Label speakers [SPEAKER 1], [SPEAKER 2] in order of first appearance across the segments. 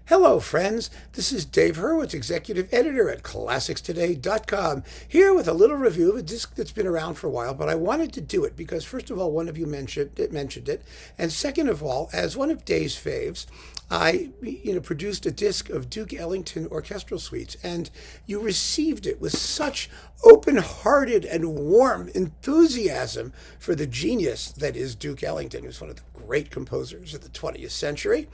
[SPEAKER 1] Hello, friends. This is Dave Hurwitz, executive editor at ClassicsToday.com, here with a little review of a disc that's been around for a while, but I wanted to do it because, first of all, one of you mentioned it, and second of all, as one of Dave's faves, I produced a disc of Duke Ellington orchestral suites, and you received it with such open-hearted and warm enthusiasm for the genius that is Duke Ellington, who's one of the great composers of the 20th century,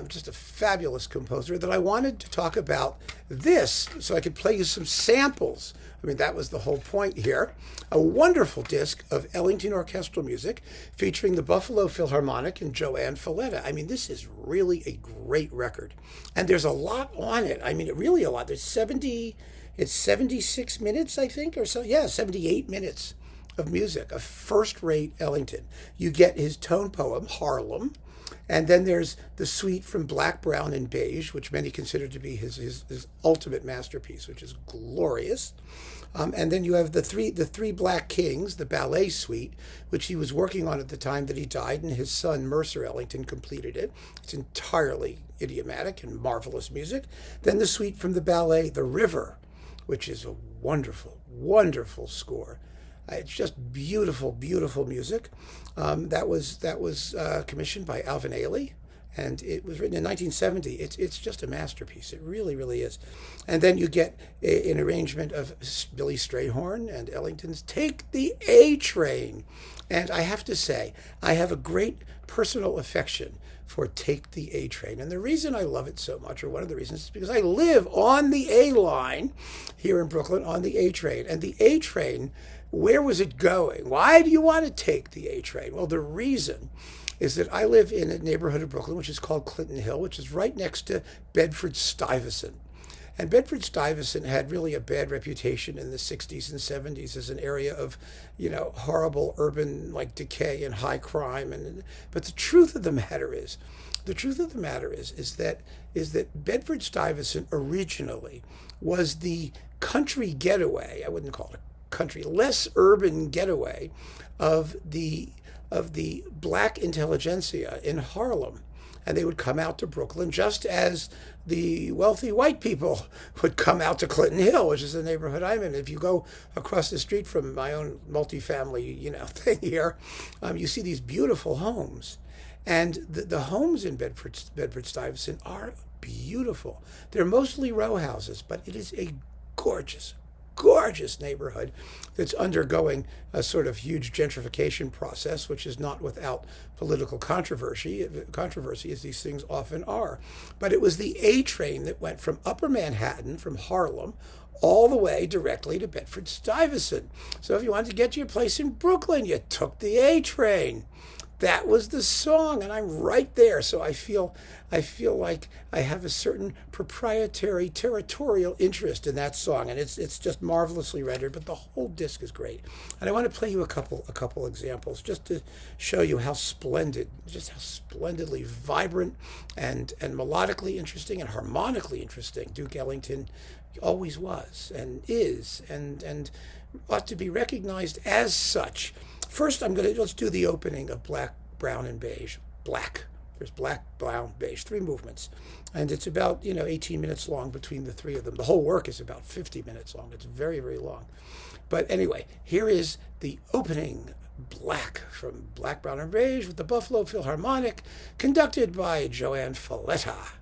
[SPEAKER 1] just a fabulous composer, that I wanted to talk about this so I could play you some samples. I mean, that was the whole point here. A wonderful disc of Ellington orchestral music featuring the Buffalo Philharmonic and Joanne Falletta. I mean, this is really a great record. And there's a lot on it. I mean, really a lot. It's 76 minutes, I think, or so. Yeah, 78 minutes of music, of first-rate Ellington. You get his tone poem, Harlem, and then there's the suite from Black, Brown, and Beige, which many consider to be his ultimate masterpiece, which is glorious. And then you have the three Black Kings, the ballet suite, which he was working on at the time that he died, and his son Mercer Ellington completed it. It's entirely idiomatic and marvelous music. Then the suite from the ballet, The River, which is a wonderful, wonderful score. It's just beautiful, beautiful music. That was commissioned by Alvin Ailey, and it was written in 1970. It's just a masterpiece. It really, really is. And then you get an arrangement of Billy Strayhorn and Ellington's "Take the A Train," and I have to say, I have a great personal affection for "Take the A Train." And the reason I love it so much, or one of the reasons, is because I live on the A line here in Brooklyn, on the A train. And the A train, where was it going? Why do you want to take the A train? Well, the reason is that I live in a neighborhood of Brooklyn, which is called Clinton Hill, which is right next to Bedford-Stuyvesant. And Bedford-Stuyvesant had really a bad reputation in the 60s and 70s as an area of, horrible urban decay and high crime. But the truth of the matter is that Bedford-Stuyvesant originally was the country getaway. I wouldn't call it a country, less urban getaway of the black intelligentsia in Harlem. And they would come out to Brooklyn just as the wealthy white people would come out to Clinton Hill, which is the neighborhood I'm in. If you go across the street from my own multifamily, thing here, you see these beautiful homes. And the homes in Bedford-Stuyvesant are beautiful. They're mostly row houses, but it is a gorgeous, gorgeous neighborhood that's undergoing a sort of huge gentrification process, which is not without political controversy as these things often are. But it was the A train that went from Upper Manhattan, from Harlem, all the way directly to Bedford-Stuyvesant. So if you wanted to get to your place in Brooklyn, you took the A train. That was the song, and I'm right there. So I feel like I have a certain proprietary, territorial interest in that song, and it's just marvelously rendered. But the whole disc is great, and I want to play you a couple examples just to show you how splendidly vibrant and melodically interesting and harmonically interesting Duke Ellington always was and is, and ought to be recognized as such. First, let's do the opening of Black, Brown, and Beige. Black. There's Black, Brown, Beige, 3 movements. And it's about, 18 minutes long between the 3 of them. The whole work is about 50 minutes long. It's very, very long. But anyway, here is the opening Black from Black, Brown, and Beige with the Buffalo Philharmonic, conducted by Joanne Falletta.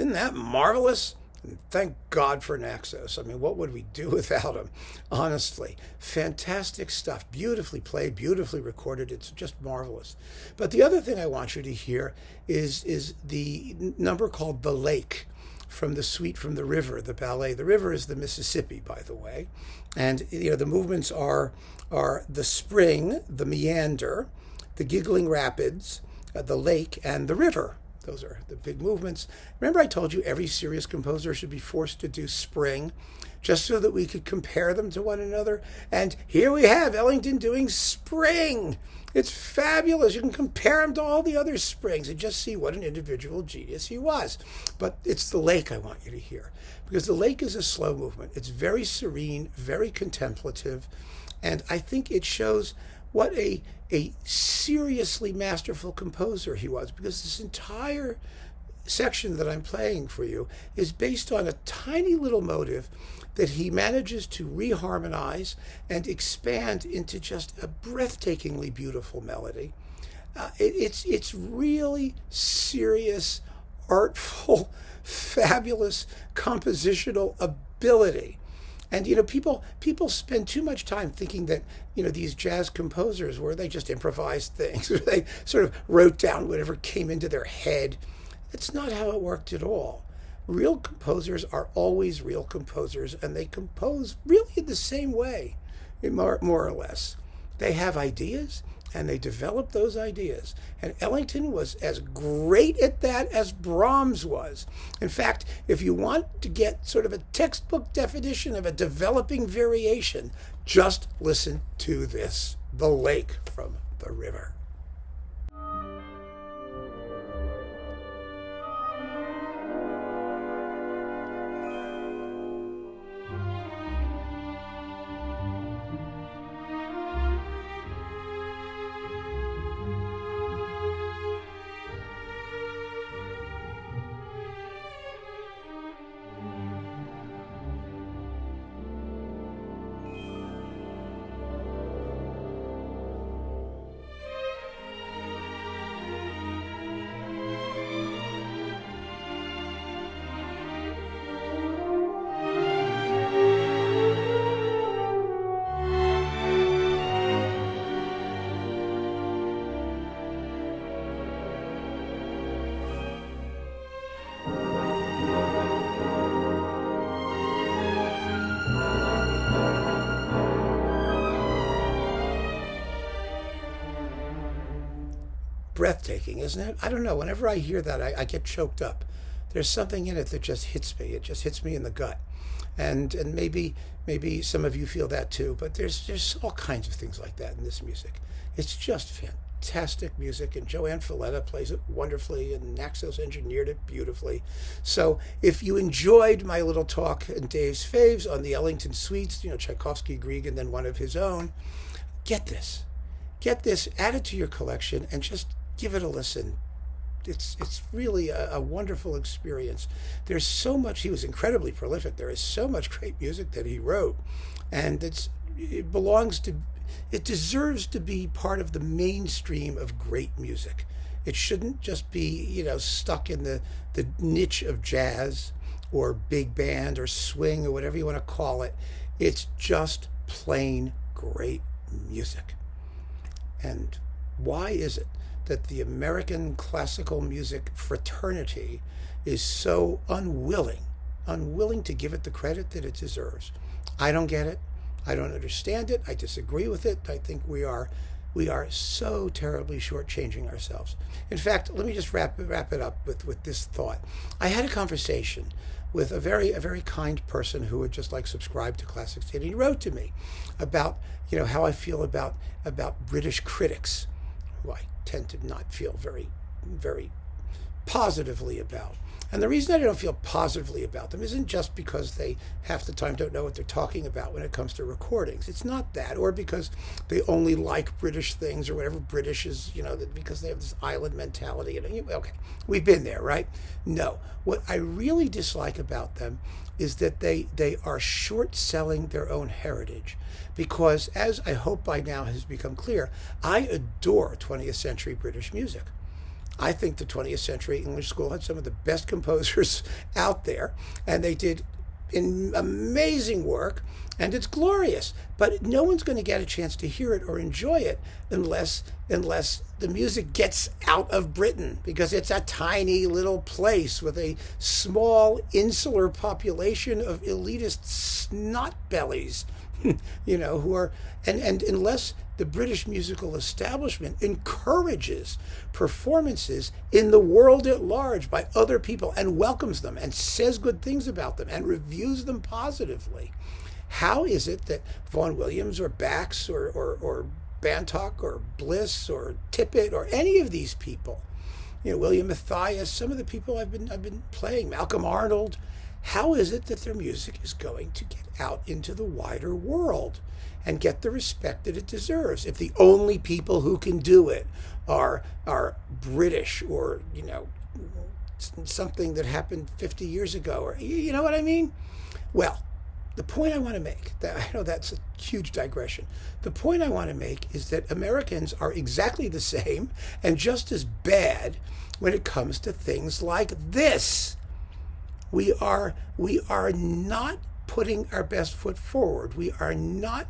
[SPEAKER 1] Isn't that marvelous? And thank God for Naxos. I mean, what would we do without him? Honestly, fantastic stuff. Beautifully played, beautifully recorded. It's just marvelous. But the other thing I want you to hear is the number called The Lake, from the Suite from the River, the ballet. The river is the Mississippi, by the way. And the movements are the spring, the meander, the giggling rapids, the lake, and the river. Those are the big movements. Remember I told you every serious composer should be forced to do spring, just so that we could compare them to one another? And here we have Ellington doing spring. It's fabulous. You can compare him to all the other springs and just see what an individual genius he was. But it's the lake I want you to hear, because the lake is a slow movement. It's very serene, very contemplative, and I think it shows what a seriously masterful composer he was, because this entire section that I'm playing for you is based on a tiny little motive that he manages to reharmonize and expand into just a breathtakingly beautiful melody. It's really serious, artful, fabulous compositional ability. And people spend too much time thinking that these jazz composers they just improvised things, or they sort of wrote down whatever came into their head. It's not how it worked at all. Real composers are always real composers, and they compose really in the same way, more or less. They have ideas, and they develop those ideas. And Ellington was as great at that as Brahms was. In fact, if you want to get sort of a textbook definition of a developing variation, just listen to this, The Lake from the River. Breathtaking, isn't it? I don't know. Whenever I hear that, I get choked up. There's something in it that just hits me. It just hits me in the gut. And maybe some of you feel that too. But there's all kinds of things like that in this music. It's just fantastic music, and Joanne Falletta plays it wonderfully, and Naxos engineered it beautifully. So if you enjoyed my little talk and Dave's faves on the Ellington suites, Tchaikovsky, Grieg, and then one of his own, get this, add it to your collection, and just give it a listen. It's really a wonderful experience. There's so much. He was incredibly prolific. There is so much great music that he wrote, and it deserves to be part of the mainstream of great music. It shouldn't just be stuck in the niche of jazz or big band or swing or whatever you want to call it. It's just plain great music. And why is it that the American classical music fraternity is so unwilling to give it the credit that it deserves? I don't get it. I don't understand it. I disagree with it. I think we are so terribly shortchanging ourselves. In fact, let me just wrap it up with this thought. I had a conversation with a very kind person who had just subscribed to Classic State, and he wrote to me about how I feel about British critics, who I tend to not feel very positively about. And the reason I don't feel positively about them isn't just because they half the time don't know what they're talking about when it comes to recordings. It's not that, or because they only like British things or whatever British is, because they have this island mentality. Okay, we've been there, right? No. What I really dislike about them is that they are short-selling their own heritage. Because, as I hope by now has become clear, I adore 20th century British music. I think the 20th century English school had some of the best composers out there, and they did amazing work, and it's glorious. But no one's going to get a chance to hear it or enjoy it unless the music gets out of Britain, because it's a tiny little place with a small insular population of elitist snot bellies, who are, and unless the British musical establishment encourages performances in the world at large by other people and welcomes them and says good things about them and reviews them positively. How is it that Vaughan Williams or Bax or Bantock or Bliss or Tippett or any of these people, William Matthias, some of the people I've been playing, Malcolm Arnold, how is it that their music is going to get out into the wider world and get the respect that it deserves if the only people who can do it are British or something that happened 50 years ago, or you know what I mean? Well, the point I want to make, I know that's a huge digression. The point I want to make is that Americans are exactly the same and just as bad when it comes to things like this. We are not putting our best foot forward. We are not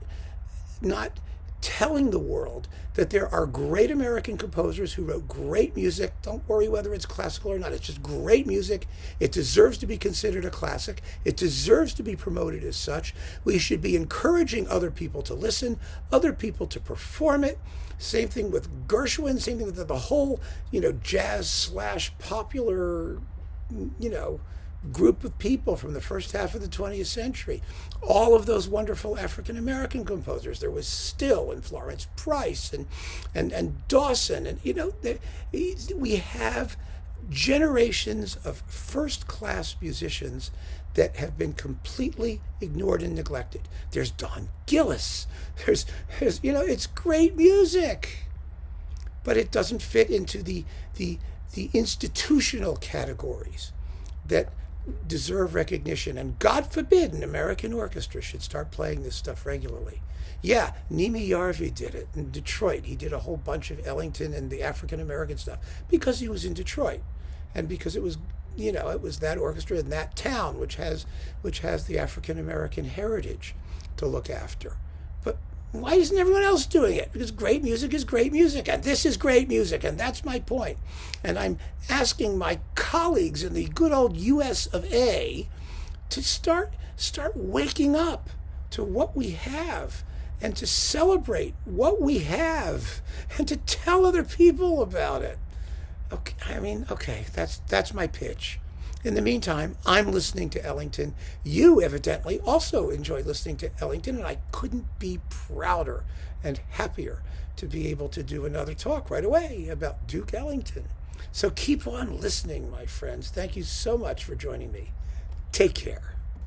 [SPEAKER 1] telling the world that there are great American composers who wrote great music. Don't worry whether it's classical or not. It's just great music. It deserves to be considered a classic. It deserves to be promoted as such. We should be encouraging other people to listen, other people to perform it. Same thing with Gershwin, same thing with the whole, jazz/popular, group of people from the first half of the 20th century. All of those wonderful African-American composers. There was Still and Florence Price and Dawson. And, we have generations of first-class musicians that have been completely ignored and neglected. There's Don Gillis. There's it's great music, but it doesn't fit into the institutional categories that deserve recognition. And God forbid an American orchestra should start playing this stuff regularly. Yeah, Nimi Yarvi did it in Detroit. He did a whole bunch of Ellington and the African American stuff because he was in Detroit, and because it was it was that orchestra in that town which has the African American heritage to look after. But why isn't everyone else doing it? Because great music is great music, and this is great music, and that's my point. And I'm asking my colleagues in the good old US of A to start waking up to what we have and to celebrate what we have and to tell other people about it. Okay, that's my pitch. In the meantime, I'm listening to Ellington. You evidently also enjoy listening to Ellington, and I couldn't be prouder and happier to be able to do another talk right away about Duke Ellington. So keep on listening, my friends. Thank you so much for joining me. Take care.